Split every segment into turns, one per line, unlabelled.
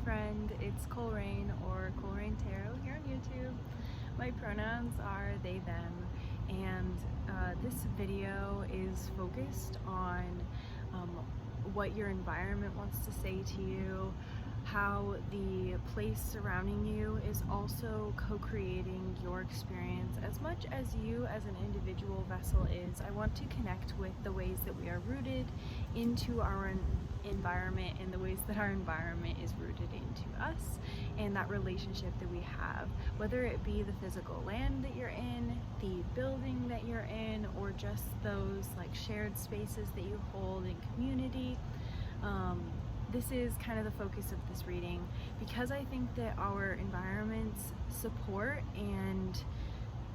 friend. It's Coleraine or Coleraine Tarot here on YouTube. My pronouns are they, them, and this video is focused on what your environment wants to say to you, how the place surrounding you is also co-creating your experience as much as you as an individual vessel is. I want to connect with the ways that we are rooted into our environment and the ways that our environment is rooted into us, and that relationship that we have, whether it be the physical land that you're in, the building that you're in, or just those like shared spaces that you hold in community. This is kind of the focus of this reading because I think that our environments support and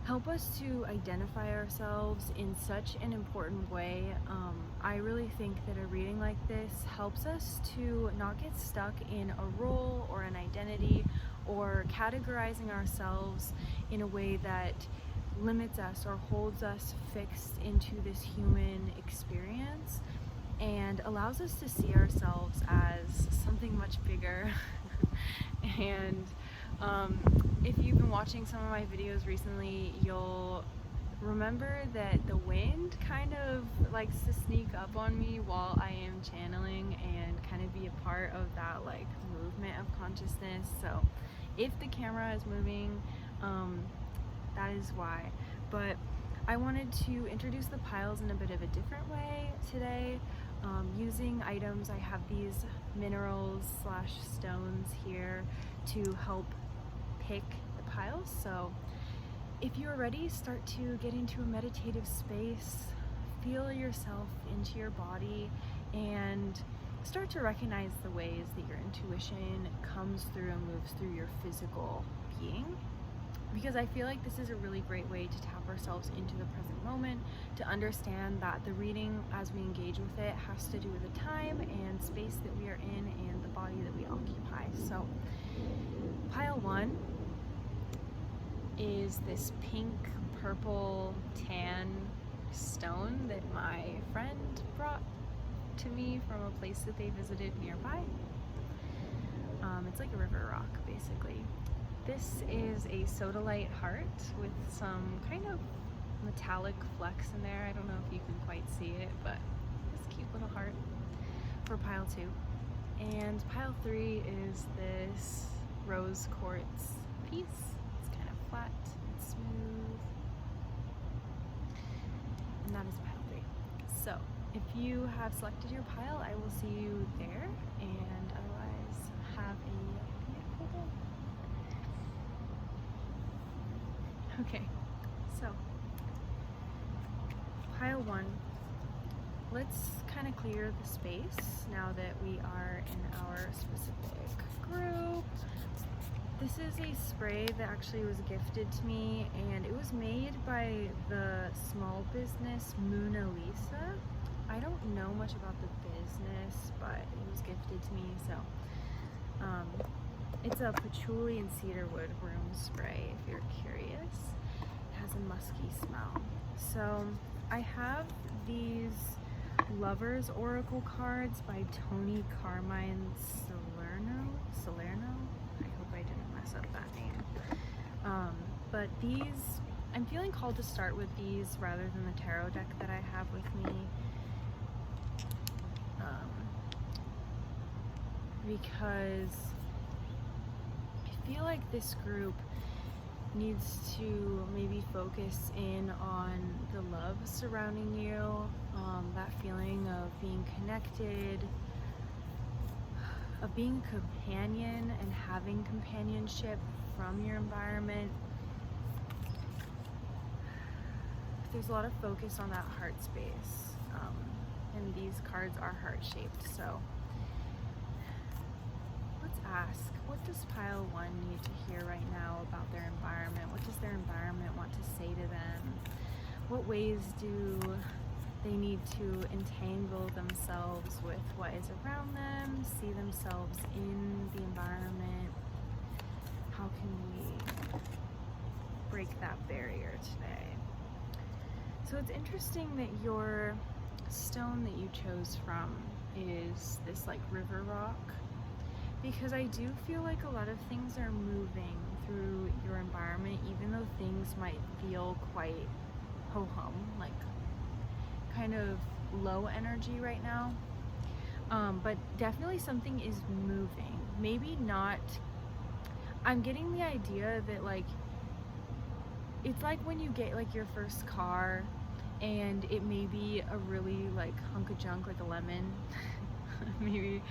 help us to identify ourselves in such an important way. I really think that a reading like this helps us to not get stuck in a role or an identity or categorizing ourselves in a way that limits us or holds us fixed into this human experience, and allows us to see ourselves as something much bigger. And if you've been watching some of my videos recently, you'll remember that the wind kind of likes to sneak up on me while I am channeling and kind of be a part of that like movement of consciousness. So if the camera is moving, that is why. But I wanted to introduce the piles in a bit of a different way today. Using items, I have these minerals / stones here to help pick the piles. So if you're ready, start to get into a meditative space, feel yourself into your body, and start to recognize the ways that your intuition comes through and moves through your physical being. Because I feel like this is a really great way to tap ourselves into the present moment, to understand that the reading, as we engage with it, has to do with the time and space that we are in and the body that we occupy. So pile 1 is this pink, purple, tan stone that my friend brought to me from a place that they visited nearby. It's like a river rock, basically. This is a sodalite heart with some kind of metallic flecks in there. I don't know if you can quite see it, but this cute little heart for pile 2. And pile 3 is this rose quartz piece. It's kind of flat and smooth. And that is pile 3. So if you have selected your pile, I will see you there, and otherwise have a beautiful day. Okay, so pile 1, let's kind of clear the space now that we are in our specific group. This is a spray that actually was gifted to me, and it was made by the small business Mona Lisa. I don't know much about the business, but it was gifted to me. So it's a patchouli and cedarwood room spray, if you're curious. It has a musky smell. So I have these Lovers Oracle cards by Toni, Carmine, Salerno. I hope I didn't mess up that name. But these, I'm feeling called to start with these rather than the tarot deck that I have with me. Because I feel like this group needs to maybe focus in on the love surrounding you, that feeling of being connected, of being a companion and having companionship from your environment. There's a lot of focus on that heart space, and these cards are heart-shaped. So let's ask, what does pile 1 need to hear right now about their environment? What does their environment want to say to them? What ways do they need to entangle themselves with what is around them, see themselves in the environment? How can we break that barrier today? So it's interesting that your stone that you chose from is this like river rock, because I do feel like a lot of things are moving through your environment, even though things might feel quite ho-hum, like kind of low energy right now. But definitely something is moving. Maybe not, I'm getting the idea that like, it's like when you get like your first car and it may be a really like hunk of junk, like a lemon, maybe.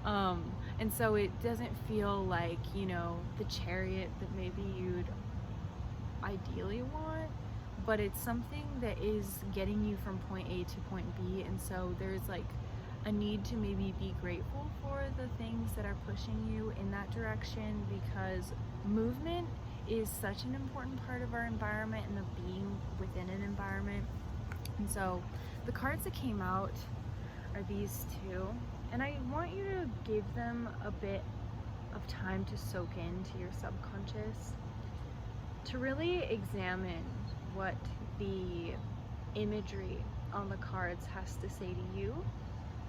And so it doesn't feel like, you know, the chariot that maybe you'd ideally want, but it's something that is getting you from point A to point B. And so there's like a need to maybe be grateful for the things that are pushing you in that direction, because movement is such an important part of our environment and of being within an environment. And so the cards that came out are these two, and I want you to give them a bit of time to soak into your subconscious, to really examine what the imagery on the cards has to say to you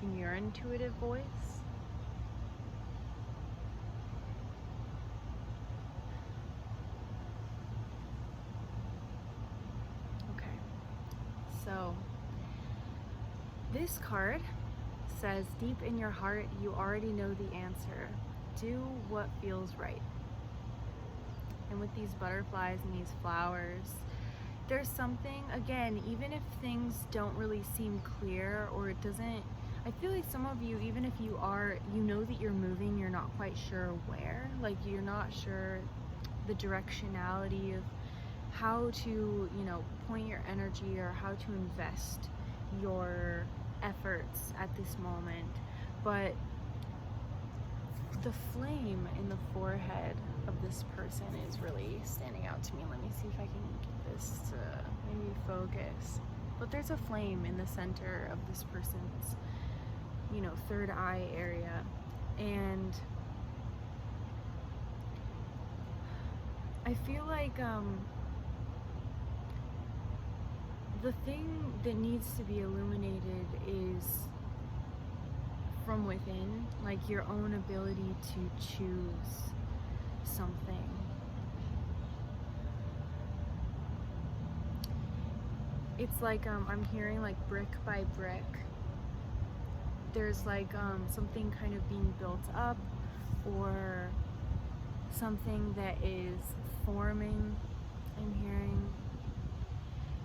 in your intuitive voice. Okay, so this card says, deep in your heart, you already know the answer. Do what feels right. And with these butterflies and these flowers, there's something, again, even if things don't really seem clear, or it doesn't, I feel like some of you, even if you are, you know that you're moving, you're not quite sure where, like you're not sure the directionality of how to, you know, point your energy or how to invest your efforts at this moment. But the flame in the forehead of this person is really standing out to me. Let me see if I can get this to maybe focus. But there's a flame in the center of this person's, you know, third eye area. And I feel like the thing that needs to be illuminated is from within, like your own ability to choose something. It's like I'm hearing like brick by brick. There's like something kind of being built up, or something that is forming, I'm hearing.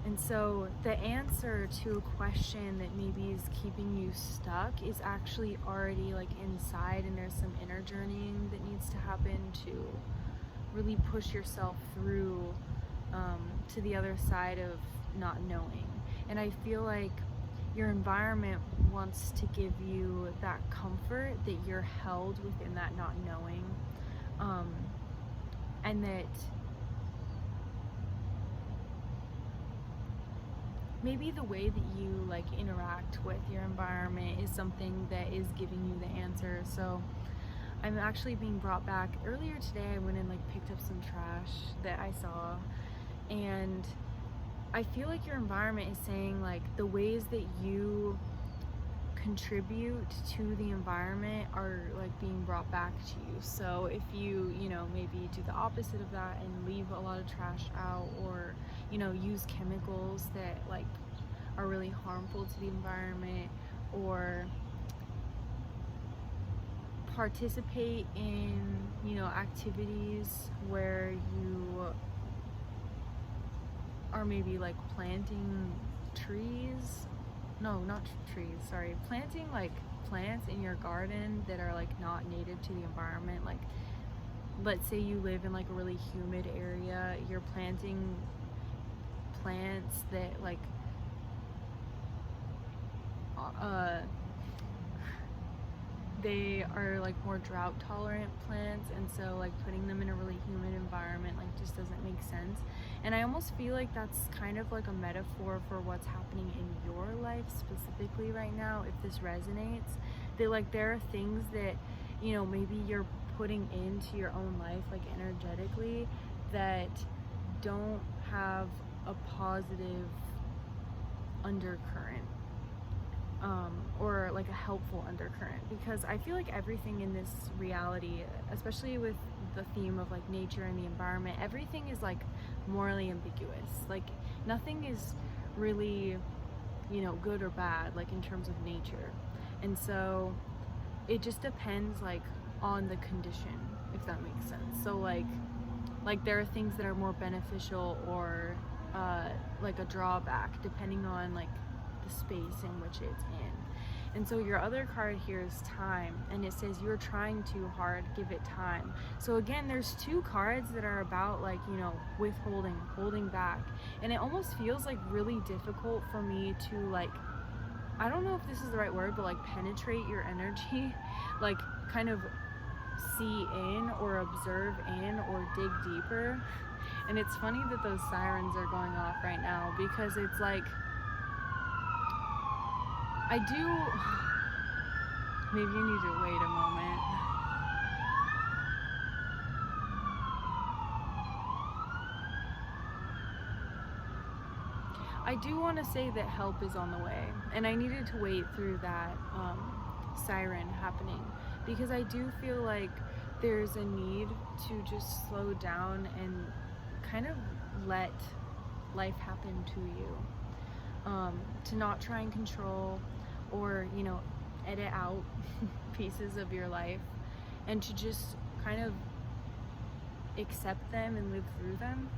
And so the answer to a question that maybe is keeping you stuck is actually already like inside, and there's some inner journeying that needs to happen to really push yourself through to the other side of not knowing. And I feel like your environment wants to give you that comfort that you're held within that not knowing, and that maybe the way that you like interact with your environment is something that is giving you the answer. So I'm actually being brought back. Earlier today I went and like picked up some trash that I saw, and I feel like your environment is saying like the ways that you contribute to the environment are like being brought back to you. So if you know, maybe do the opposite of that and leave a lot of trash out, or, you know, use chemicals that like are really harmful to the environment, or participate in, you know, activities where you are maybe like planting trees, no, not trees, sorry, planting like plants in your garden that are like not native to the environment. Like, let's say you live in like a really humid area, you're planting plants that like they are like more drought tolerant plants, and so like putting them in a really humid environment like just doesn't make sense. And I almost feel like that's kind of like a metaphor for what's happening in your life specifically right now, if this resonates, that like there are things that, you know, maybe you're putting into your own life like energetically that don't have a positive undercurrent. or like a helpful undercurrent, because I feel like everything in this reality, especially with the theme of like nature and the environment, everything is like morally ambiguous. Like nothing is really, you know, good or bad, like in terms of nature. And so it just depends like on the condition, if that makes sense. So like there are things that are more beneficial or like a drawback depending on like the space in which it's in. And so your other card here is time, and it says you're trying too hard, give it time. So again, there's two cards that are about like, you know, withholding, holding back. And it almost feels like really difficult for me to like, I don't know if this is the right word, but like penetrate your energy, like kind of see in or observe in or dig deeper. And it's funny that those sirens are going off right now, because it's like, maybe I need to wait a moment. I do want to say that help is on the way, and I needed to wait through that siren happening, because I do feel like there's a need to just slow down and kind of let life happen to you, to not try and control or, you know, edit out pieces of your life, and to just kind of accept them and live through them.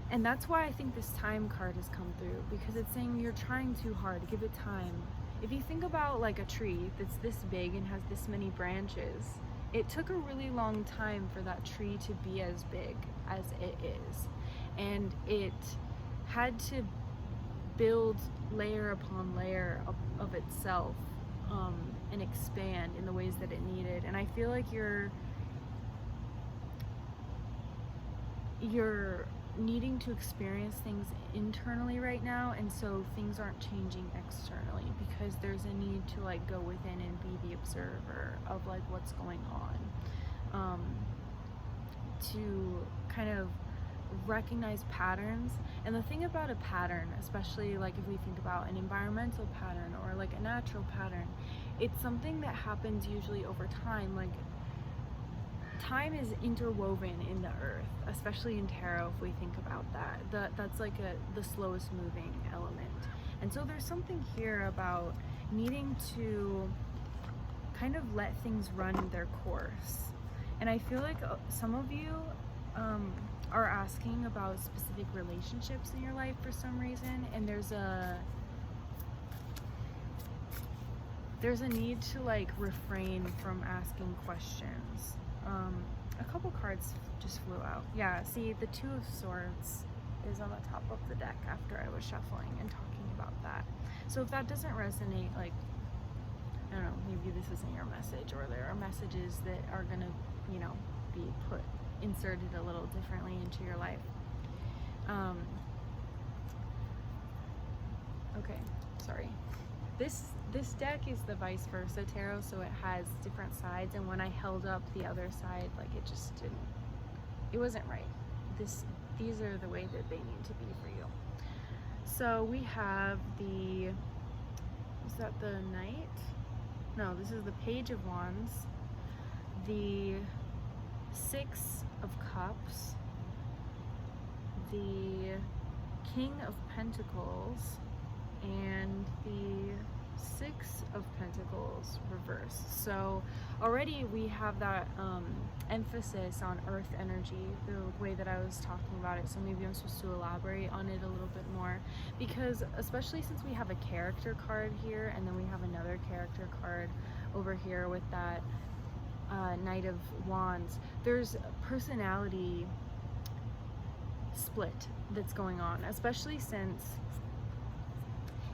And that's why I think this time card has come through, because it's saying you're trying too hard, give it time. If you think about like a tree that's this big and has this many branches, it took a really long time for that tree to be as big as it is. And it had to build layer upon layer of itself, and expand in the ways that it needed. And I feel like you're needing to experience things internally right now, and so things aren't changing externally, because there's a need to like go within and be the observer of like what's going on, to kind of recognize patterns. And the thing about a pattern, especially like if we think about an environmental pattern or like a natural pattern, it's something that happens usually over time. Like time is interwoven in the earth, especially in tarot. If we think about that's like the slowest moving element. And so there's something here about needing to kind of let things run their course. And I feel like some of you are asking about specific relationships in your life for some reason, and there's a need to like refrain from asking questions. A couple cards just flew out. Yeah, see, the Two of Swords is on the top of the deck after I was shuffling and talking about that. So if that doesn't resonate, like, I don't know, maybe this isn't your message, or there are messages that are gonna, you know, be inserted a little differently into your life. Okay, sorry. This deck is the vice versa tarot, so it has different sides, and when I held up the other side, like it wasn't right. These are the way that they need to be for you. So we have is that the Knight? No, this is the Page of Wands, the Six of Cups, the King of Pentacles, and the Six of Pentacles reversed. So already we have that emphasis on earth energy, the way that I was talking about it. So maybe I'm supposed to elaborate on it a little bit more, because especially since we have a character card here, and then we have another character card over here with that Knight of Wands, there's a personality split that's going on, especially since,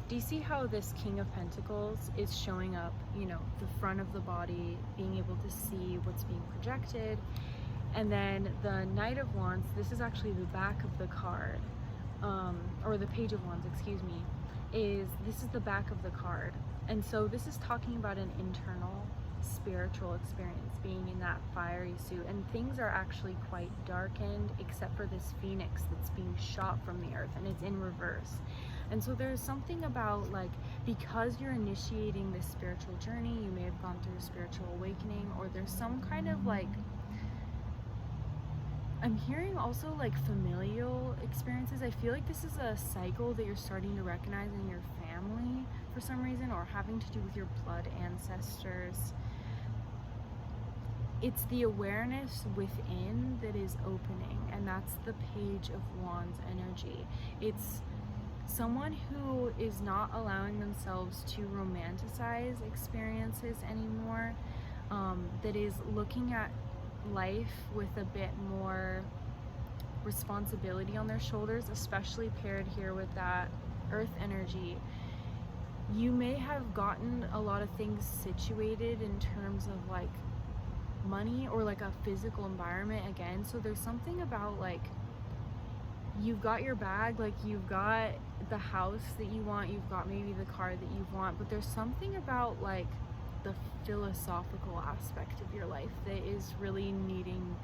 do you see how this King of Pentacles is showing up, you know, the front of the body, being able to see what's being projected, and then the Knight of Wands, this is actually the back of the card, or the Page of Wands, excuse me, this is the back of the card. And so this is talking about an internal spiritual experience, being in that fiery suit, and things are actually quite darkened except for this phoenix that's being shot from the earth, and it's in reverse. And so there's something about, like, because you're initiating this spiritual journey, you may have gone through a spiritual awakening, or there's some kind of, like, I'm hearing also like familial experiences. I feel like this is a cycle that you're starting to recognize in your family for some reason, or having to do with your blood ancestors. It's the awareness within that is opening, and that's the Page of Wands energy. It's someone who is not allowing themselves to romanticize experiences anymore, that is looking at life with a bit more responsibility on their shoulders, especially paired here with that earth energy. You may have gotten a lot of things situated in terms of like money or like a physical environment again. So there's something about like you've got your bag, like you've got the house that you want, you've got maybe the car that you want, but there's something about like the philosophical aspect of your life that is really needing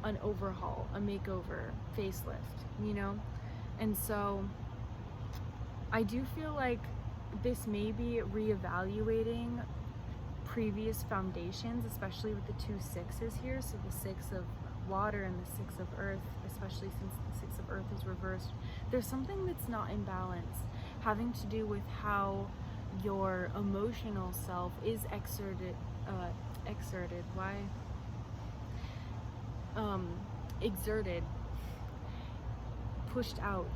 an overhaul, a makeover, facelift, you know? And so I do feel like this may be reevaluating previous foundations, especially with the 2 6s here. So the 6 of water and the 6 of earth, especially since the 6 of earth is reversed. There's something that's not in balance, having to do with how your emotional self is exerted, pushed out,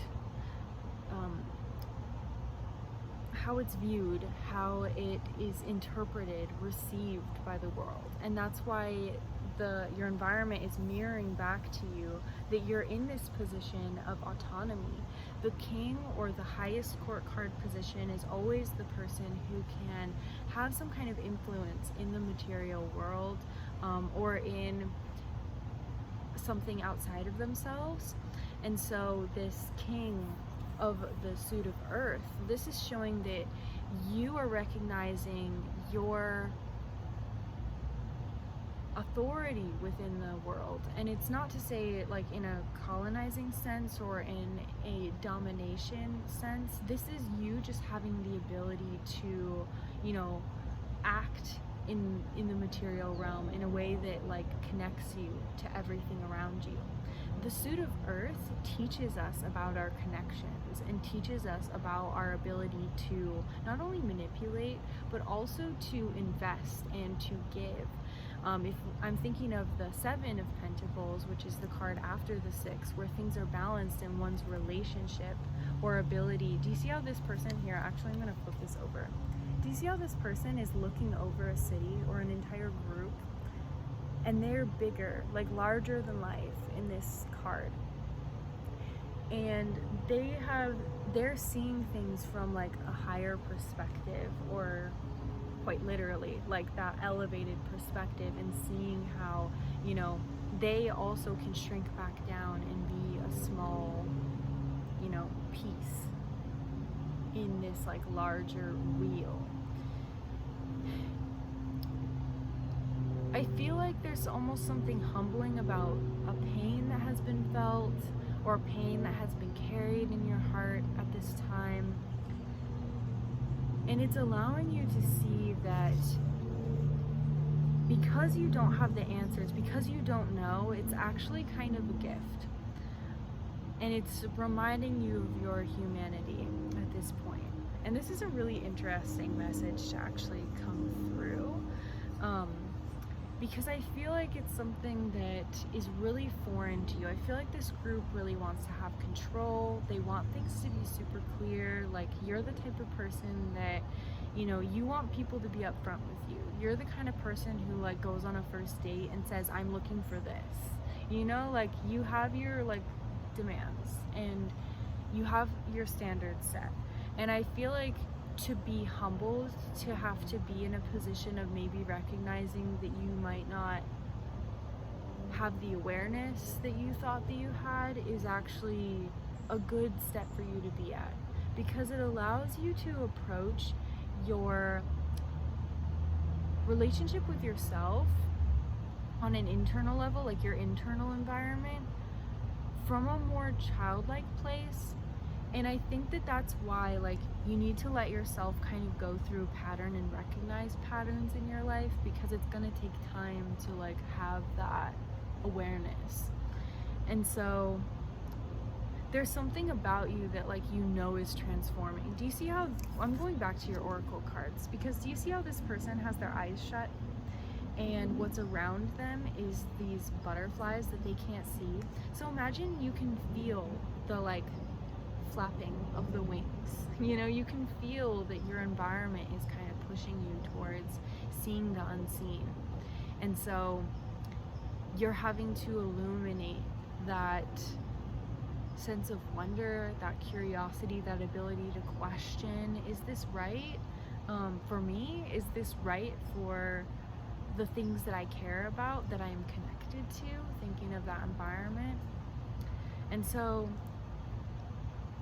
how it's viewed, how it is interpreted, received by the world. And that's why your environment is mirroring back to you that you're in this position of autonomy. The king, or the highest court card position, is always the person who can have some kind of influence in the material world, or in something outside of themselves. And so this king of the suit of earth, this is showing that you are recognizing your authority within the world. And it's not to say like in a colonizing sense or in a domination sense. This is you just having the ability to, you know, act in the material realm in a way that like connects you to everything around you. The suit of earth teaches us about our connections and teaches us about our ability to not only manipulate, but also to invest and to give. If I'm thinking of the 7 of Pentacles, which is the card after the 6, where things are balanced in one's relationship or ability. Do you see how this person here, actually I'm going to flip this over. Do you see how this person is looking over a city or an entire group? And they're bigger, like larger than life in this card. And they're seeing things from like a higher perspective, or quite literally like that elevated perspective, and seeing how, you know, they also can shrink back down and be a small, you know, piece in this like larger wheel. I feel like there's almost something humbling about a pain that has been felt, or a pain that has been carried in your heart at this time. And it's allowing you to see that because you don't have the answers, because you don't know, it's actually kind of a gift. And it's reminding you of your humanity at this point. And this is a really interesting message to actually come through. Because I feel like it's something that is really foreign to you. I feel like this group really wants to have control. They want things to be super clear. Like, you're the type of person that, you know, you want people to be upfront with you. You're the kind of person who like goes on a first date and says, I'm looking for this. You know, like you have your like demands and you have your standards set. And I feel like to be humbled, to have to be in a position of maybe recognizing that you might not have the awareness that you thought that you had, is actually a good step for you to be at, because it allows you to approach your relationship with yourself on an internal level, like your internal environment, from a more childlike place, And I think that that's why, like, you need to let yourself kind of go through pattern and recognize patterns in your life, because it's gonna take time to like have that awareness. And so there's something about you that like is transforming. Do you see how, I'm going back to your oracle cards, because do you see how this person has their eyes shut and what's around them is these butterflies that they can't see? So imagine you can feel the like flapping of the wings. You can feel that your environment is kind of pushing you towards seeing the unseen. And so you're having to illuminate that sense of wonder, that curiosity, that ability to question, is this right for me? Is this right for the things that I care about, that I am connected to? Thinking of that environment. And so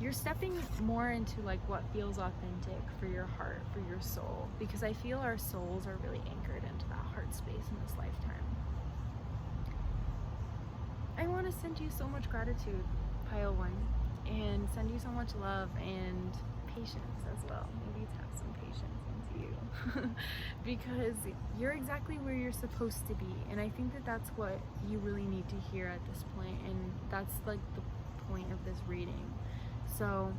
you're stepping more into like what feels authentic for your heart, for your soul, because I feel our souls are really anchored into that heart space in this lifetime. I want to send you so much gratitude, Pile 1, and send you so much love and patience as well. Maybe tap some patience into you because you're exactly where you're supposed to be. And I think that that's what you really need to hear at this point, and that's like the point of this reading. So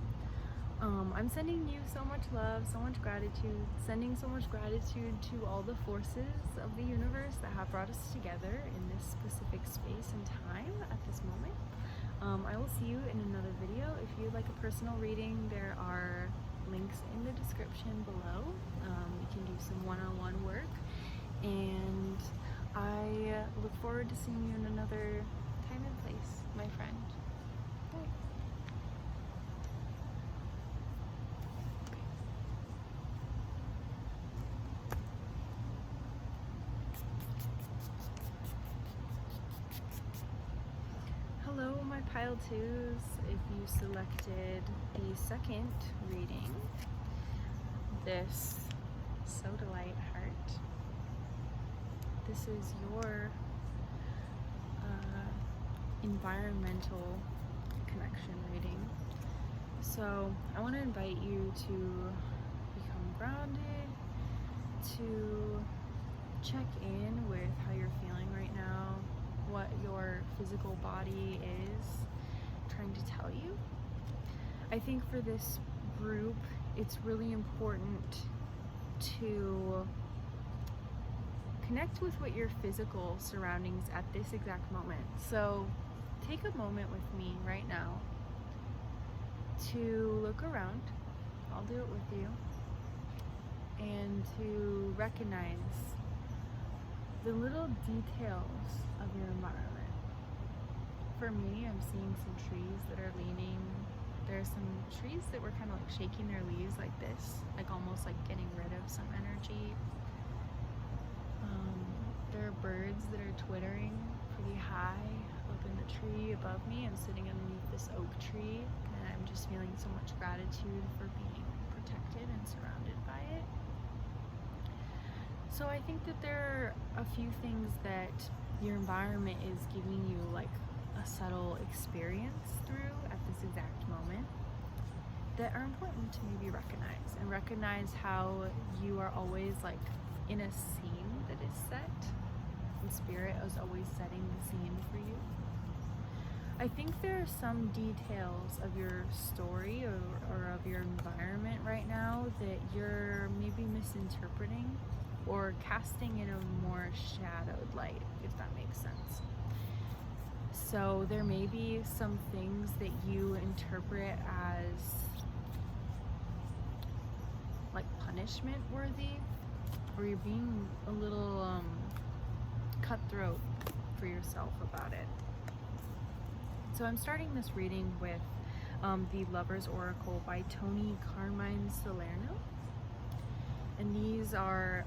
I'm sending you so much love, so much gratitude, sending so much gratitude to all the forces of the universe that have brought us together in this specific space and time at this moment. I will see you in another video. If you'd like a personal reading, there are links in the description below. You can do some one-on-one work, and I look forward to seeing you in another time and place, my friend. Bye. Hello, my Pile 2s. If you selected the second reading, this Sodalite heart, this is your environmental connection reading. So I want to invite you to become grounded, to check in with how you're feeling right now, what your physical body is trying to tell you. I think for this group, it's really important to connect with what your physical surroundings at this exact moment. So take a moment with me right now to look around. I'll do it with you. And to recognize the little details of your environment. For me, I'm seeing some trees that are leaning. There are some trees that were kind of like shaking their leaves like this, like almost like getting rid of some energy. There are birds that are twittering pretty high up in the tree above me. I'm sitting underneath this oak tree, and I'm just feeling so much gratitude for being protected and surrounded by it. So I think that there are a few things that your environment is giving you like a subtle experience through at this exact moment that are important to maybe recognize how you are always like in a scene that is set, and spirit is always setting the scene for you. I think there are some details of your story or of your environment right now that you're maybe misinterpreting or casting in a more shadowed light, if that makes sense. So there may be some things that you interpret as like punishment worthy, or you're being a little cutthroat for yourself about it. So I'm starting this reading with the Lover's Oracle by Toni, Carmine, Salerno. And these are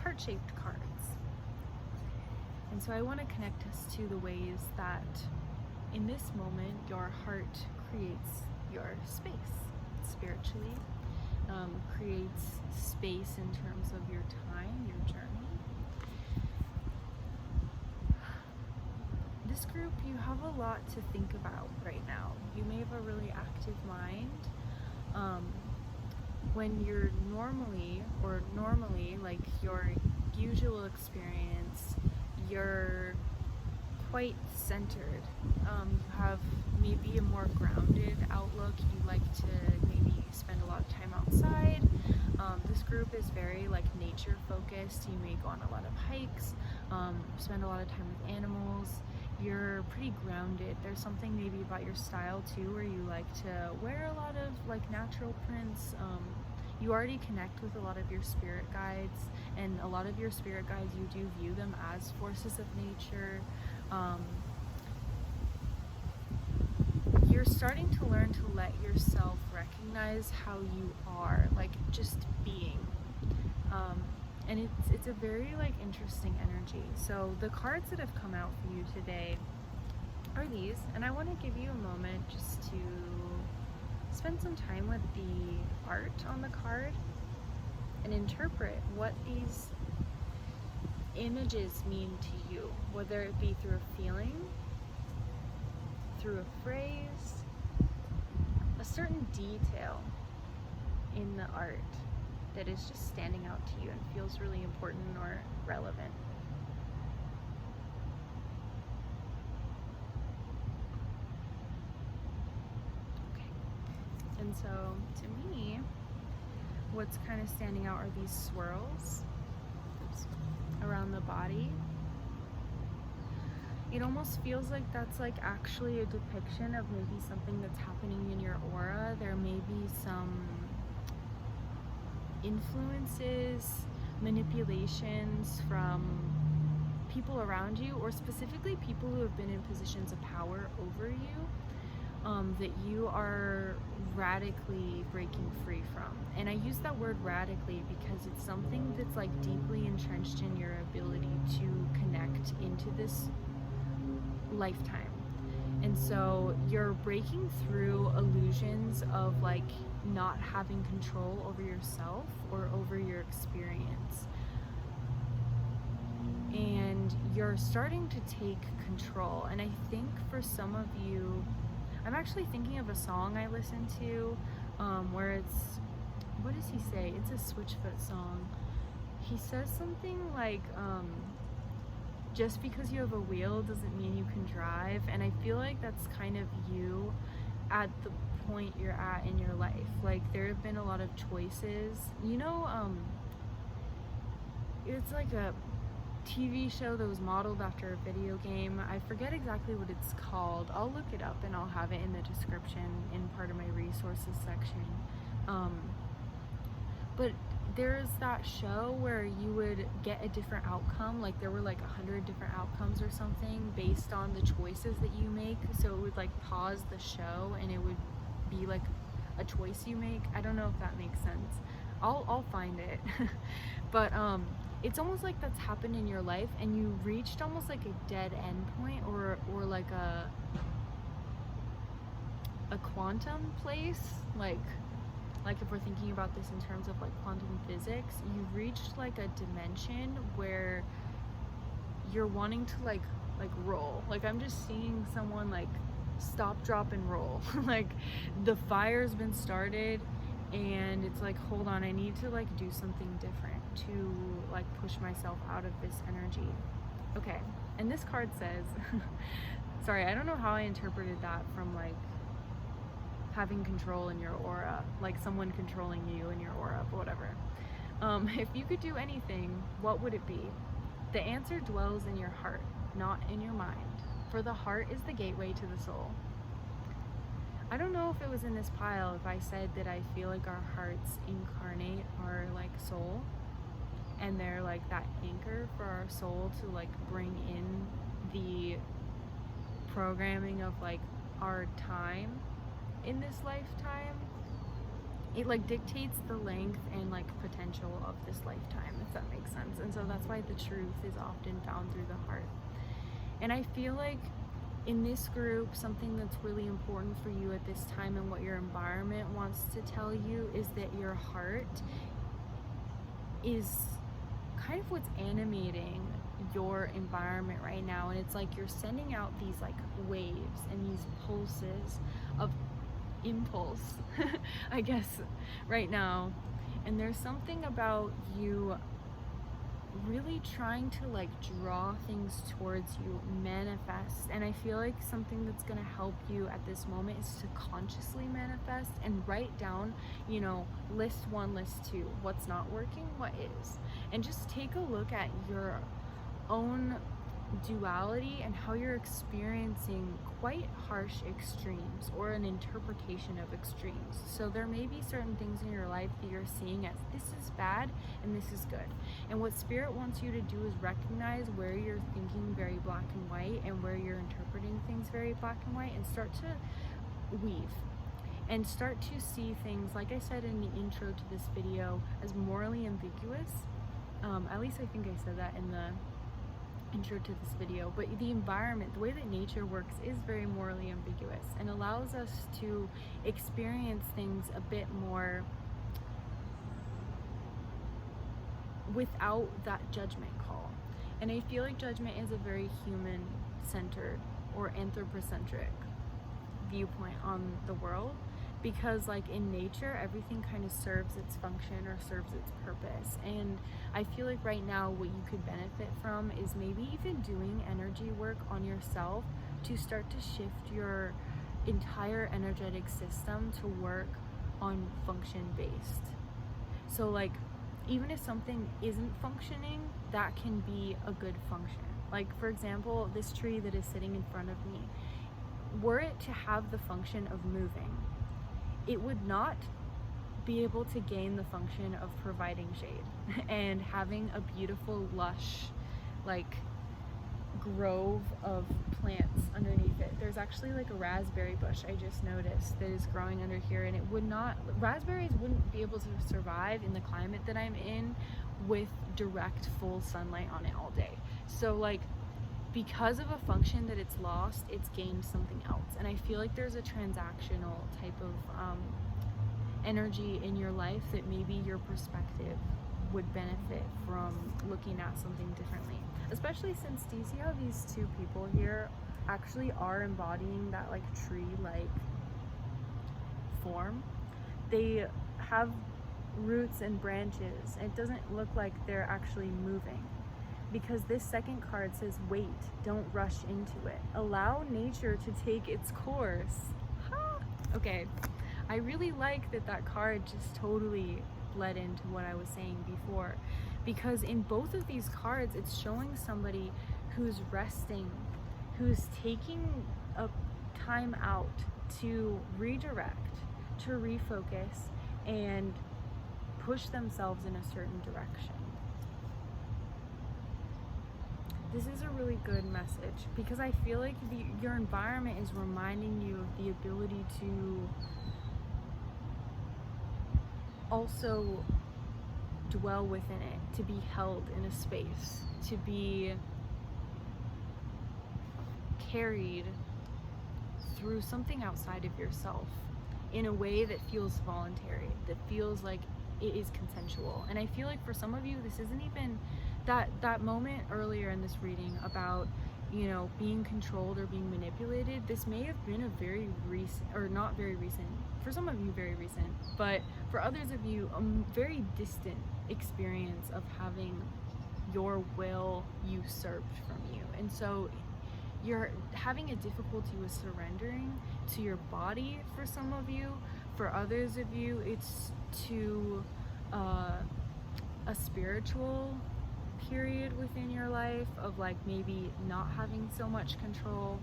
heart-shaped cards. And so I want to connect us to the ways that in this moment your heart creates your space spiritually, creates space in terms of your time, your journey. This this group, you have a lot to think about right now. You may have a really active mind. When you're normally, like your usual experience, you're quite centered. You have maybe a more grounded outlook. You like to maybe spend a lot of time outside. This group is very like nature focused. You may go on a lot of hikes, spend a lot of time with animals. You're pretty grounded. There's something maybe about your style too, where you like to wear a lot of like natural prints. You already connect with a lot of your spirit guides, and a lot of your spirit guides, you do view them as forces of nature. You're starting to learn to let yourself recognize how you are, like just being. And it's a very like interesting energy. So the cards that have come out for you today are these, and I want to give you a moment just to spend some time with the art on the card and interpret what these images mean to you, whether it be through a feeling, through a phrase, a certain detail in the art that is just standing out to you and feels really important or relevant. Okay. And so to me, what's kind of standing out are these swirls around the body. It almost feels like that's like actually a depiction of maybe something that's happening in your aura. There may be some influences, manipulations from people around you, or specifically people who have been in positions of power over you, that you are radically breaking free from. And I use that word radically because it's something that's like deeply entrenched in your ability to connect into this lifetime. And so you're breaking through illusions of like not having control over yourself or over your experience. And you're starting to take control. And I think for some of you, I'm actually thinking of a song I listened to where it's, what does he say? It's a Switchfoot song. He says something like, just because you have a wheel doesn't mean you can drive. And I feel like that's kind of you at the point you're at in your life. Like there have been a lot of choices, you know, it's like a TV show that was modeled after a video game. I forget exactly what it's called. I'll look it up and I'll have it in the description in part of my resources section. But there's that show where you would get a different outcome, like there were like 100 different outcomes or something based on the choices that you make. So it would like pause the show and it would be like a choice you make. I don't know if that makes sense. I'll find it. But it's almost like that's happened in your life and you reached almost like a dead end point, or like a quantum place, like if we're thinking about this in terms of like quantum physics, you've reached like a dimension where you're wanting to like roll. Like I'm just seeing someone like stop, drop, and roll. Like the fire's been started and it's like, hold on, I need to like do something different to like push myself out of this energy. Okay, and this card says, sorry, I don't know how I interpreted that from like having control in your aura, like someone controlling you in your aura, but whatever. If you could do anything, what would it be? The answer dwells in your heart, not in your mind, for the heart is the gateway to the soul. I don't know if it was in this pile if I said that I feel like our hearts incarnate our like soul, and they're like that anchor for our soul to like bring in the programming of like our time in this lifetime. It like dictates the length and like potential of this lifetime, if that makes sense. And so that's why the truth is often found through the heart. And I feel like in this group, something that's really important for you at this time and what your environment wants to tell you is that your heart is kind of what's animating your environment right now, and it's like you're sending out these like waves and these pulses of impulse I guess right now, and there's something about you really trying to like draw things towards you, manifest. And I feel like something that's going to help you at this moment is to consciously manifest and write down, you know, list 1, list 2, what's not working, what is, and just take a look at your own duality and how you're experiencing quite harsh extremes, or an interpretation of extremes. So there may be certain things in your life that you're seeing as this is bad and this is good, and what Spirit wants you to do is recognize where you're thinking very black and white and where you're interpreting things very black and white, and start to weave and start to see things, like I said in the intro to this video, as morally ambiguous. At least I think I said that in the intro to this video, but the environment, the way that nature works, is very morally ambiguous and allows us to experience things a bit more without that judgment call. And I feel like judgment is a very human-centered or anthropocentric viewpoint on the world, because like in nature, everything kind of serves its function or serves its purpose. And I feel like right now what you could benefit from is maybe even doing energy work on yourself to start to shift your entire energetic system to work on function based. So like, even if something isn't functioning, that can be a good function. Like for example, this tree that is sitting in front of me, were it to have the function of moving, it would not be able to gain the function of providing shade and having a beautiful, lush, like grove of plants underneath it. There's actually like a raspberry bush I just noticed that is growing under here, and it would not, raspberries wouldn't be able to survive in the climate that I'm in with direct full sunlight on it all day. So like, because of a function that it's lost, it's gained something else. And I feel like there's a transactional type of energy in your life that maybe your perspective would benefit from looking at something differently. Especially since, do you see how these two people here actually are embodying that like tree-like form? They have roots and branches. It doesn't look like they're actually moving, because this second card says wait, don't rush into it, allow nature to take its course. Okay, I really like that card just totally bled into what I was saying before, because in both of these cards it's showing somebody who's resting, who's taking a time out to redirect, to refocus, and push themselves in a certain direction. This is a really good message, because I feel like your environment is reminding you of the ability to also dwell within it, to be held in a space, to be carried through something outside of yourself in a way that feels voluntary, that feels like it is consensual. And I feel like for some of you, this isn't even that moment earlier in this reading about, you know, being controlled or being manipulated. This may have been a very recent, or not very recent, for some of you very recent, but for others of you a very distant experience of having your will usurped from you. And so you're having a difficulty with surrendering to your body for some of you. For others of you, it's to a spiritual period within your life of like maybe not having so much control.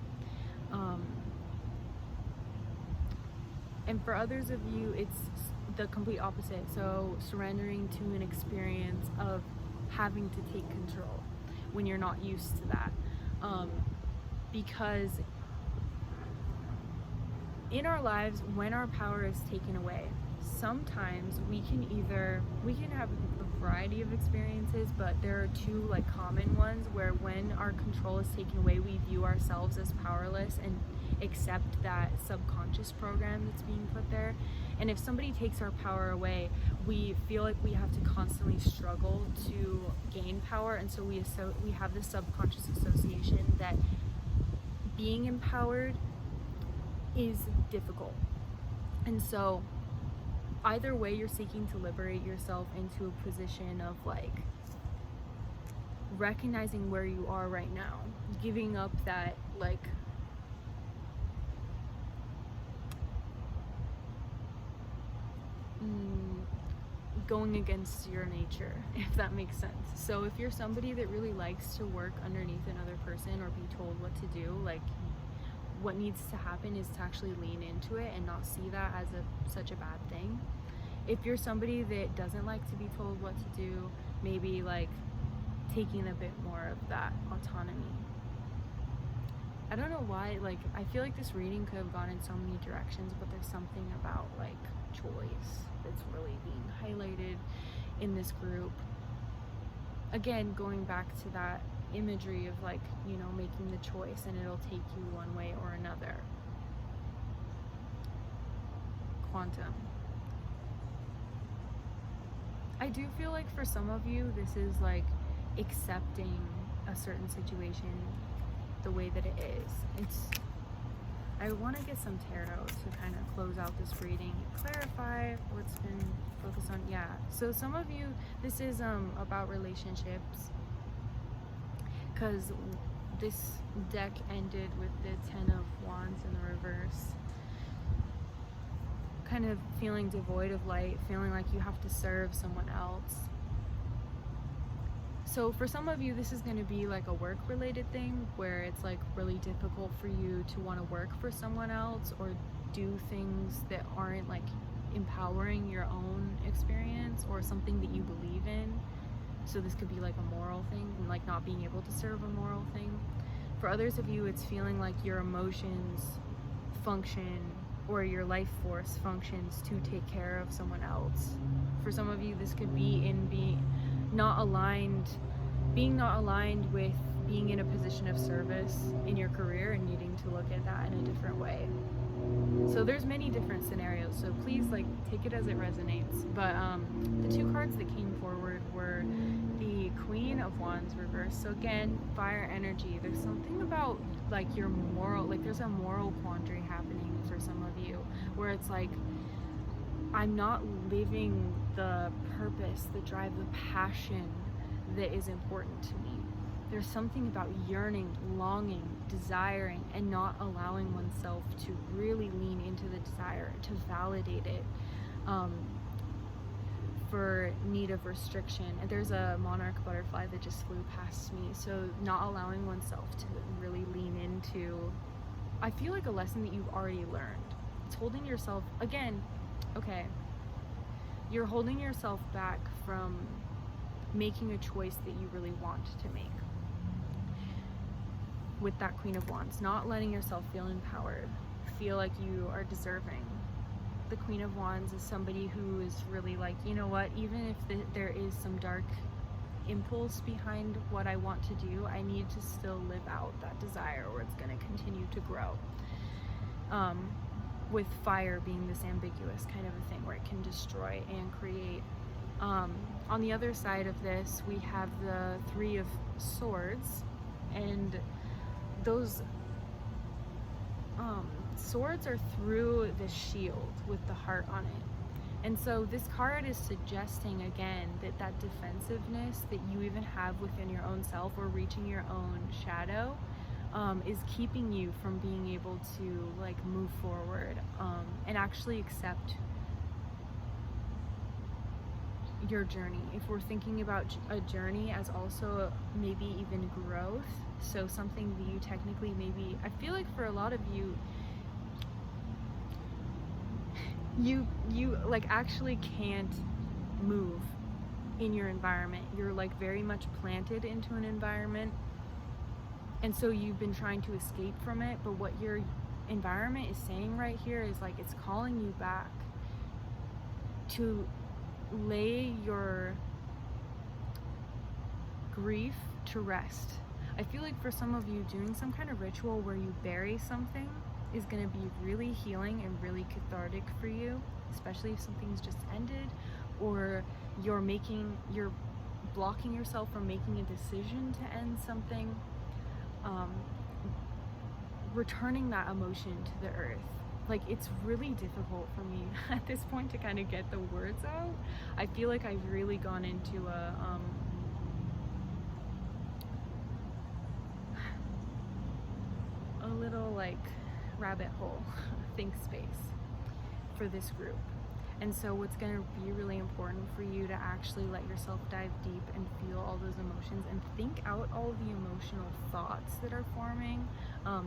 And for others of you, it's the complete opposite. So surrendering to an experience of having to take control when you're not used to that. Because in our lives, when our power is taken away, sometimes we can have a variety of experiences, but there are two like common ones where when our control is taken away, we view ourselves as powerless, and accept that subconscious program that's being put there. And if somebody takes our power away, we feel like we have to constantly struggle to gain power, and so we have this subconscious association that being empowered is difficult. And so either way, you're seeking to liberate yourself into a position of like recognizing where you are right now, giving up that like going against your nature, if that makes sense. So if you're somebody that really likes to work underneath another person or be told what to do, like what needs to happen is to actually lean into it and not see that as such a bad thing. If you're somebody that doesn't like to be told what to do, maybe like taking a bit more of that autonomy. I don't know why, like I feel like this reading could have gone in so many directions, but there's something about like choice that's really being highlighted in this group. Again, going back to that imagery of like, you know, making the choice and it'll take you one way or another. Quantum. I do feel like for some of you, this is like accepting a certain situation the way that it is. I want to get some tarot to kind of close out this reading, clarify what's been focused on. Yeah, so some of you, this is about relationships, because this deck ended with the 10 of Wands in the reverse, kind of feeling devoid of light, feeling like you have to serve someone else. So for some of you, this is going to be like a work-related thing where it's like really difficult for you to want to work for someone else or do things that aren't like empowering your own experience or something that you believe in. So this could be like a moral thing, and like not being able to serve a moral thing. For others of you, it's feeling like your emotions function or your life force functions to take care of someone else. For some of you, this could be in being not aligned with being in a position of service in your career and needing to look at that in a different way. So there's many different scenarios, so please like take it as it resonates. But the two cards that came forward were the Queen of Wands reversed. So again, fire energy. There's something about like your moral, like there's a moral quandary happening for some of you where it's like, I'm not living the purpose, the drive, the passion that is important to me. There's something about yearning, longing, desiring, and not allowing oneself to really lean into the desire, to validate it for need of restriction. And there's a monarch butterfly that just flew past me. So not allowing oneself to really lean into, I feel like a lesson that you've already learned. It's holding yourself, again, okay, you're holding yourself back from making a choice that you really want to make with that Queen of Wands, not letting yourself feel empowered, feel like you are deserving. The Queen of Wands is somebody who is really like, you know what, even if there is some dark impulse behind what I want to do, I need to still live out that desire or it's going to continue to grow. With fire being this ambiguous kind of a thing where it can destroy and create. On the other side of this, we have the Three of Swords, and those swords are through the shield with the heart on it. And so this card is suggesting again that defensiveness that you even have within your own self or reaching your own shadow is keeping you from being able to like move forward and actually accept your journey. If we're thinking about a journey as also maybe even growth, so something that you technically maybe, I feel like for a lot of you, you like actually can't move in your environment. You're like very much planted into an environment, and so you've been trying to escape from it, but what your environment is saying right here is like it's calling you back to lay your grief to rest. I feel like for some of you, doing some kind of ritual where you bury something is going to be really healing and really cathartic for you, especially if something's just ended, or you're blocking yourself from making a decision to end something. Returning that emotion to the earth. Like, it's really difficult for me at this point to kind of get the words out. I feel like I've really gone into a little like rabbit hole think space for this group. And so what's going to be really important for you to actually let yourself dive deep and feel all those emotions and think out all the emotional thoughts that are forming,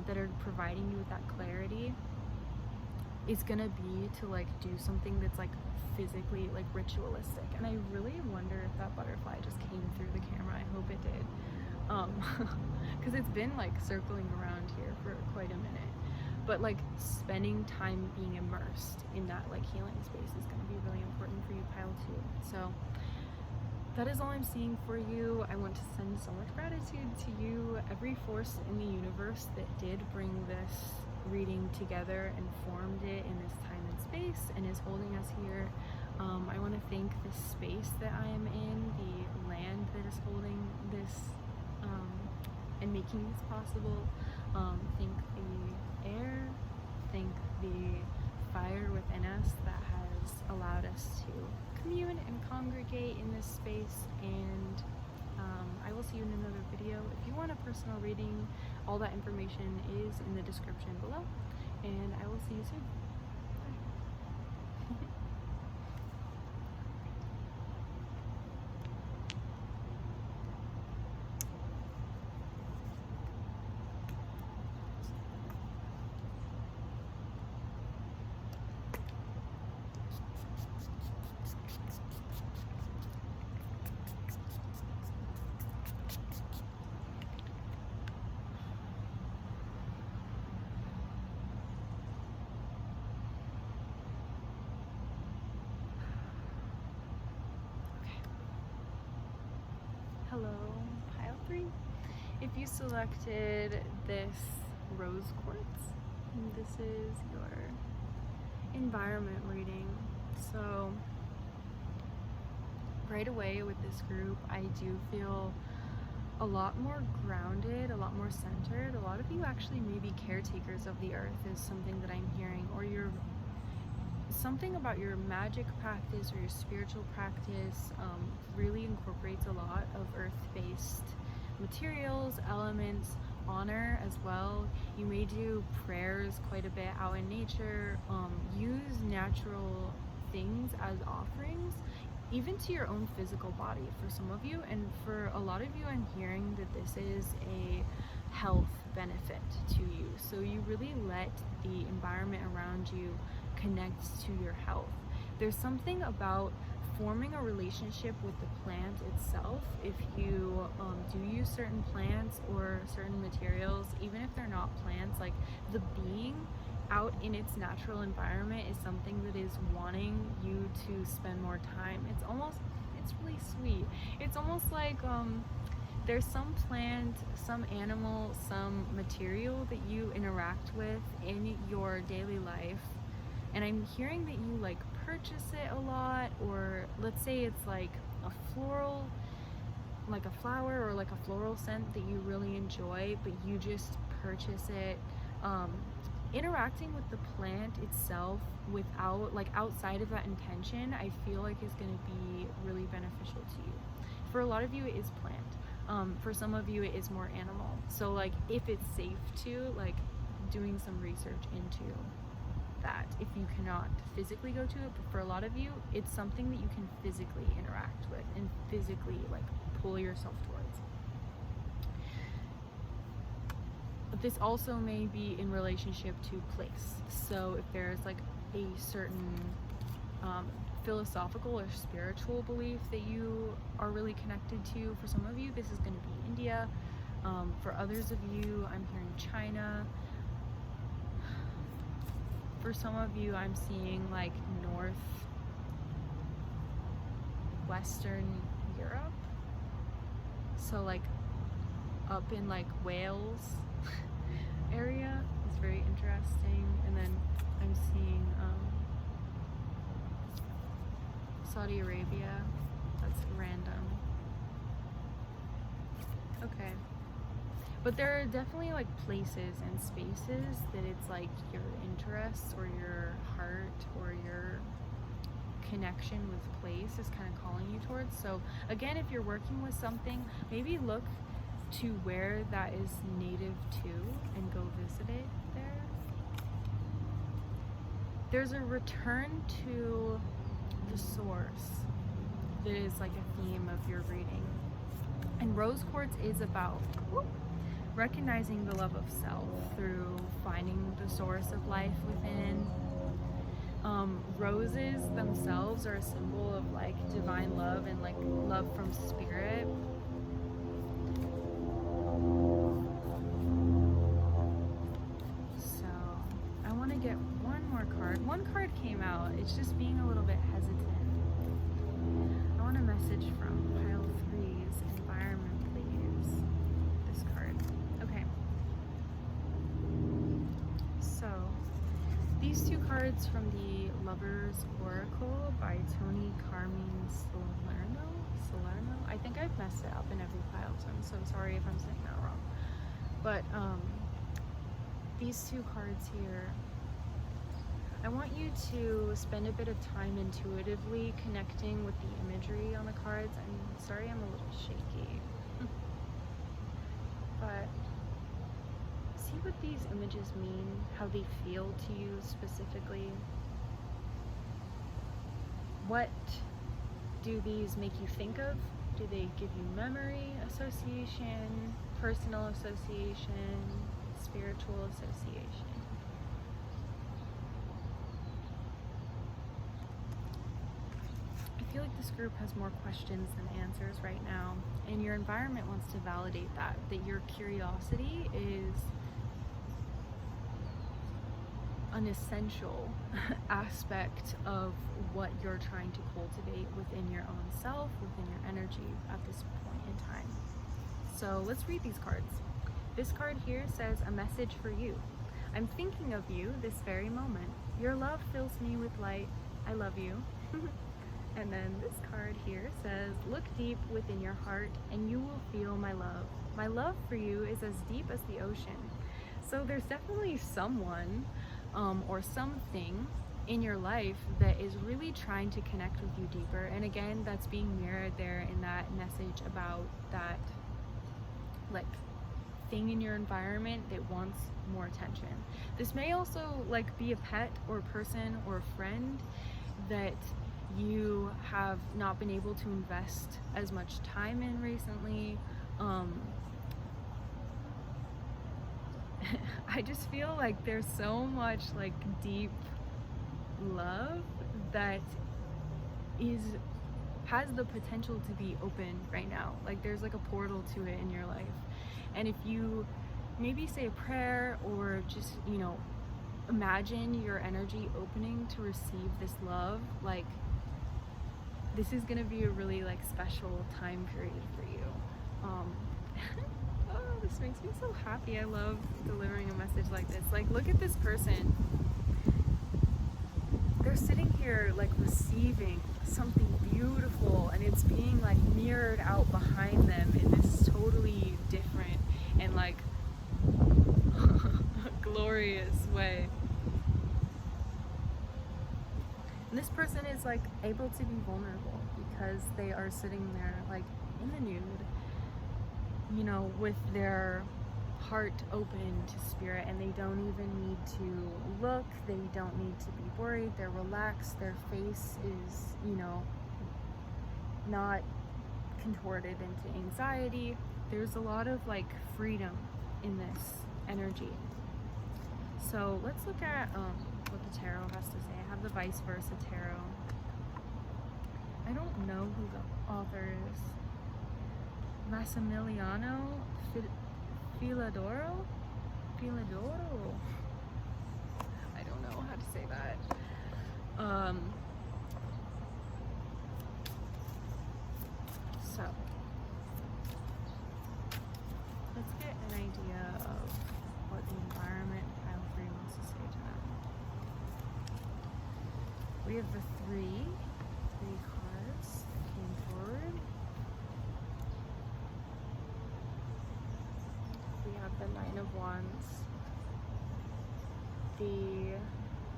that are providing you with that clarity, is going to be to like do something that's like physically like ritualistic. And I really wonder if that butterfly just came through the camera. I hope it did, because it's been like circling around here for quite a minute. But like spending time being immersed in that like healing space is going to be really important for you, pile 2. So that is all I'm seeing for you. I want to send so much gratitude to you, every force in the universe that did bring this reading together and formed it in this time and space and is holding us here. I want to thank the space that I am in, the land that is holding this and making this possible. Thank the air, thank the fire within us that has allowed us to commune and congregate in this space. And I will see you in another video. If you want a personal reading, all that information is in the description below, and I will see you soon. Bye. Hello, pile 3. If you selected this rose quartz, this is your environment reading. So right away with this group, I do feel a lot more grounded, a lot more centered. A lot of you actually may be caretakers of the earth is something that I'm hearing, or you're something about your magic practice or your spiritual practice really incorporates a lot of earth-based materials, elements, honor as well. You may do prayers quite a bit out in nature, use natural things as offerings, even to your own physical body for some of you. And for a lot of you, I'm hearing that this is a health benefit to you. So you really let the environment around you connect to your health. There's something about forming a relationship with the plant itself. If you do use certain plants or certain materials, even if they're not plants, like the being out in its natural environment is something that is wanting you to spend more time. It's really sweet. It's almost like there's some plant, some animal, some material that you interact with in your daily life, and I'm hearing that you like purchase it a lot, or let's say it's like a floral, like a flower or like a floral scent that you really enjoy, but you just purchase it. Interacting with the plant itself without, like outside of that intention, I feel like is going to be really beneficial to you. For a lot of you, it is plant. For some of you, it is more animal. So like if it's safe to, like doing some research into that if you cannot physically go to it. But for a lot of you, it's something that you can physically interact with and physically like pull yourself towards. But this also may be in relationship to place. So if there's like a certain philosophical or spiritual belief that you are really connected to, for some of you this is going to be India. For others of you, I'm hearing China. For some of you, I'm seeing like Western Europe. So like up in like Wales area is very interesting. And then I'm seeing Saudi Arabia. That's random. Okay. But there are definitely like places and spaces that it's like your interests or your heart or your connection with place is kind of calling you towards. So again, if you're working with something, maybe look to where that is native to and go visit it there. There's a return to the source that is like a theme of your reading. And rose quartz is about recognizing the love of self through finding the source of life within. Roses themselves are a symbol of like divine love and like love from spirit. So I want to get one more card. One card came out. It's just being a little bit hesitant. I want a message from pile 3's environment, please. This card. Okay. So these two cards from the Lover's Oracle by Toni, Carmine, Salerno. I think I've messed it up in every pile, so I'm so sorry if I'm saying that wrong. But these two cards here, I want you to spend a bit of time intuitively connecting with the imagery on the cards. I'm sorry I'm a little shaky. But see what these images mean, how they feel to you specifically. What do these make you think of? Do they give you memory association, personal association, spiritual association? I feel like this group has more questions than answers right now, and your environment wants to validate that your curiosity is an essential aspect of what you're trying to cultivate within your own self, within your energy at this point in time. So let's read these cards. This card here says, a message for you. I'm thinking of you this very moment. Your love fills me with light. I love you. And then this card here says, look deep within your heart and you will feel my love. My love for you is as deep as the ocean. So there's definitely someone or something in your life that is really trying to connect with you deeper. And again, that's being mirrored there in that message about that like thing in your environment that wants more attention. This may also like be a pet or a person or a friend that you have not been able to invest as much time in recently. I just feel like there's so much like deep love that has the potential to be open right now. Like there's like a portal to it in your life. And if you maybe say a prayer or just, you know, imagine your energy opening to receive this love, like this is gonna be a really like special time period for you. Oh, this makes me so happy. I love delivering a message like this. Like, look at this person. They're sitting here like receiving something beautiful, and it's being like mirrored out behind them in this totally different and like glorious way. And this person is like able to be vulnerable because they are sitting there like in the nude, you know, with their heart open to spirit, and they don't even need to look, they don't need to be worried, they're relaxed, their face is, you know, not contorted into anxiety. There's a lot of like freedom in this energy. So let's look at what the tarot has to say. I have the vice versa tarot. I don't know who the author is. Massimiliano, Filadoro? Filadoro? I don't know how to say that. So, let's get an idea of what the environment pile 3 wants to say to them. We have the three cards that came forward. We have the 9 of Wands.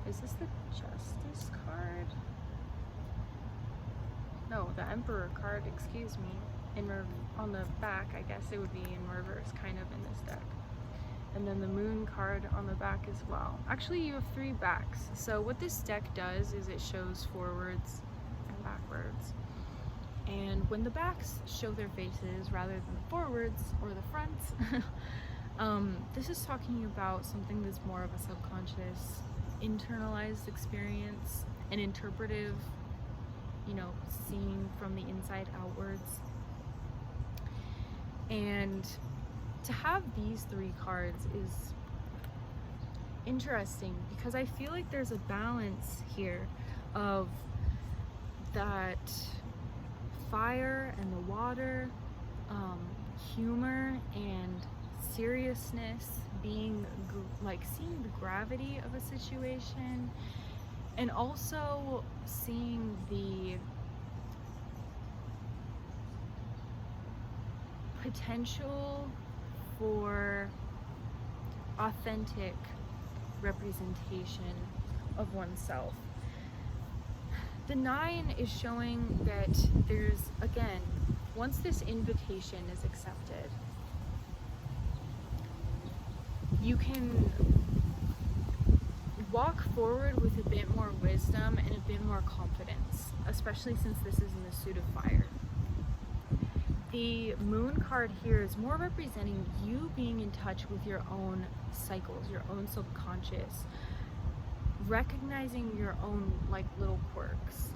Is this the Justice card? No, the Emperor card, excuse me. On the back, I guess it would be in reverse, kind of, in this deck. And then the Moon card on the back as well. Actually, you have 3 backs. So what this deck does is it shows forwards and backwards. And when the backs show their faces rather than the forwards or the fronts, this is talking about something that's more of a subconscious, internalized experience, an interpretive, you know, seeing from the inside outwards. And to have these 3 cards is interesting because I feel like there's a balance here of that fire and the water, humor and seriousness, being like seeing the gravity of a situation, and also seeing the potential for authentic representation of oneself. The 9 is showing that there's, again, once this invitation is accepted, you can walk forward with a bit more wisdom and a bit more confidence, especially since this is in the suit of fire. The Moon card here is more representing you being in touch with your own cycles, your own subconscious, recognizing your own like little quirks,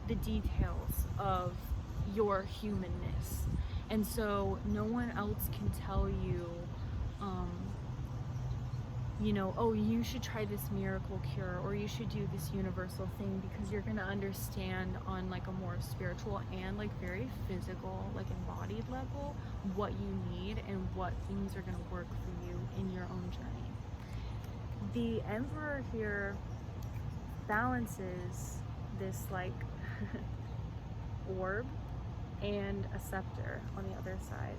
the details of your humanness. And so no one else can tell you, you know, oh, you should try this miracle cure, or you should do this universal thing, because you're going to understand on like a more spiritual and like very physical, like embodied level, what you need and what things are going to work for you in your own journey. The Emperor here balances this like orb and a scepter on the other side.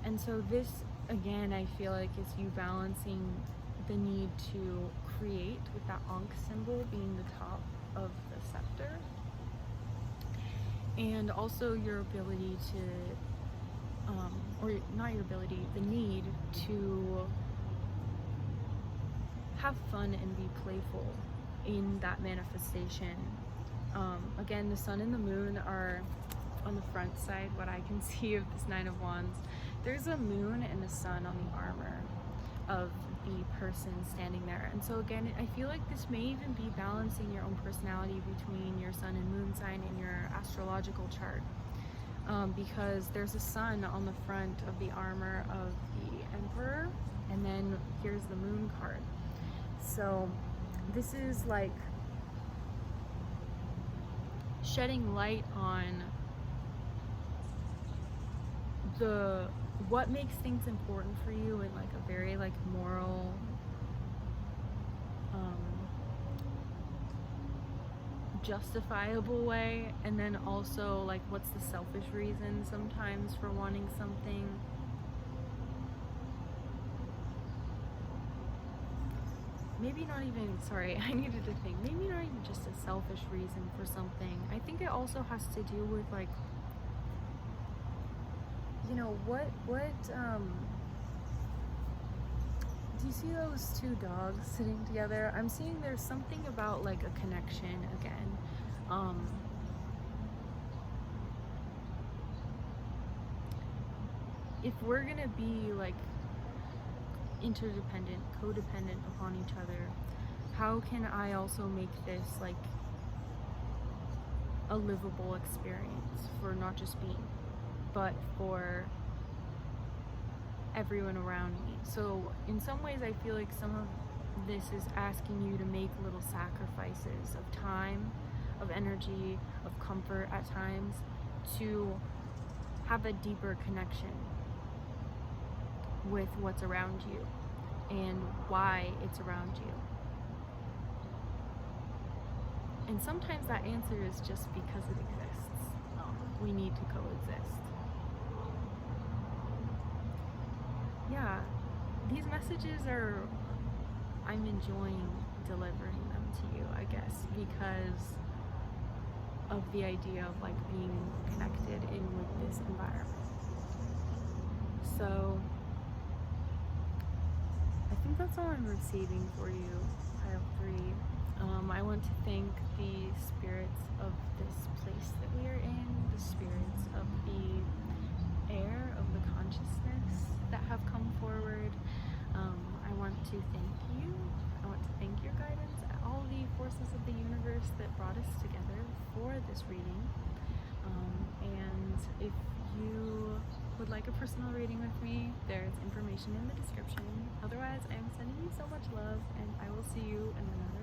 And so this, again, I feel like is you balancing the need to create with that Ankh symbol being the top of the scepter, and also your ability to, or not your ability, the need to have fun and be playful in that manifestation. Again, the Sun and the Moon are on the front side, what I can see of this 9 of Wands. There's a moon and a sun on the armor of the person standing there. And so again, I feel like this may even be balancing your own personality between your sun and moon sign in your astrological chart. Because there's a sun on the front of the armor of the Emperor, and then here's the Moon card. So this is like shedding light on what makes things important for you in like a very like moral, justifiable way, and then also like what's the selfish reason sometimes for wanting something. Maybe not even, sorry, I needed to think, maybe not even just a selfish reason for something. I think it also has to do with like, you know, what do you see those 2 dogs sitting together? I'm seeing there's something about like a connection again. If we're gonna be like interdependent, codependent upon each other, how can I also make this like a livable experience for not just me, but for everyone around me? So in some ways I feel like some of this is asking you to make little sacrifices of time, of energy, of comfort at times, to have a deeper connection with what's around you and why it's around you. And sometimes that answer is just because it exists. We need to coexist. Yeah, these messages I'm enjoying delivering them to you, I guess, because of the idea of like being connected in with this environment. So I think that's all I'm receiving for you, pile 3. I want to thank the spirits of this place that we are in, the spirits of the air, of the consciousness that have come forward. I want to thank you. I want to thank your guidance, all the forces of the universe that brought us together for this reading. And if you would like a personal reading with me, there's information in the description. Otherwise, I am sending you so much love, and I will see you in another